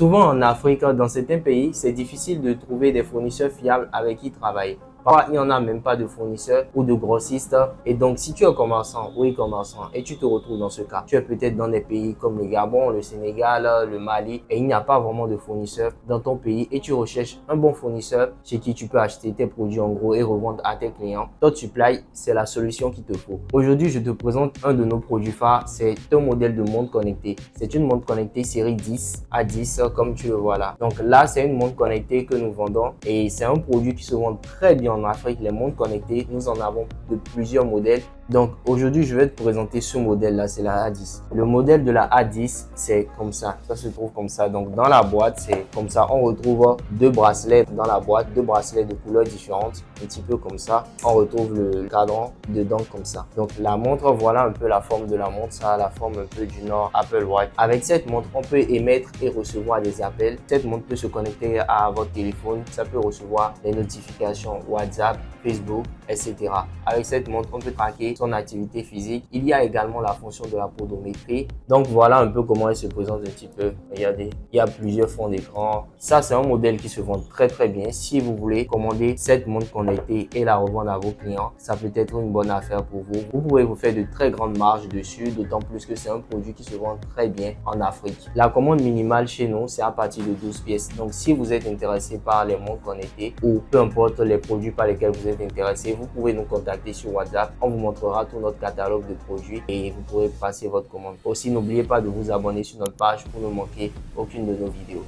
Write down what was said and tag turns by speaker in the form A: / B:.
A: Souvent en Afrique, dans certains pays, c'est difficile de trouver des fournisseurs fiables avec qui travailler. Parfois, il n'y en a même pas de fournisseurs ou de grossistes. Et donc, si tu es commerçant ou e-commerçant et tu te retrouves dans ce cas, tu es peut-être dans des pays comme le Gabon, le Sénégal, le Mali et il n'y a pas vraiment de fournisseur dans ton pays et tu recherches un bon fournisseur chez qui tu peux acheter tes produits en gros et revendre à tes clients. Todd Supply, c'est la solution qu'il te faut. Aujourd'hui, je te présente un de nos produits phares. C'est un modèle de montre connectée. C'est une montre connectée série 10 à 10 comme tu le vois là. Donc là, c'est une montre connectée que nous vendons et c'est un produit qui se vend très bien en Afrique. Les montres connectées, nous en avons de plusieurs modèles. Donc aujourd'hui, je vais te présenter ce modèle-là, c'est la A10. Le modèle de la A10, c'est comme ça. Ça se trouve comme ça. Donc dans la boîte, c'est comme ça. On retrouve deux bracelets dans la boîte, deux bracelets de couleurs différentes, un petit peu comme ça. On retrouve le cadran dedans comme ça. Donc la montre, voilà un peu la forme de la montre. Ça a la forme un peu du Nord Apple Watch. Avec cette montre, on peut émettre et recevoir des appels. Cette montre peut se connecter à votre téléphone. Ça peut recevoir des notifications WhatsApp, Facebook, etc. Avec cette montre, on peut traquer son activité physique. Il y a également la fonction de la podométrie. Donc voilà un peu comment elle se présente un petit peu. Regardez, il y a plusieurs fonds d'écran. Ça, c'est un modèle qui se vend très bien. Si vous voulez commander cette montre connectée et la revendre à vos clients, ça peut être une bonne affaire pour vous. Vous pouvez vous faire de très grandes marges dessus, d'autant plus que c'est un produit qui se vend très bien en Afrique. La commande minimale chez nous, c'est à partir de 12 pièces. Donc si vous êtes intéressé par les montres connectées ou peu importe les produits par lesquels vous êtes intéressé, vous pouvez nous contacter sur WhatsApp. On vous montrera tout notre catalogue de produits et vous pourrez passer votre commande. Aussi, n'oubliez pas de vous abonner sur notre page pour ne manquer aucune de nos vidéos.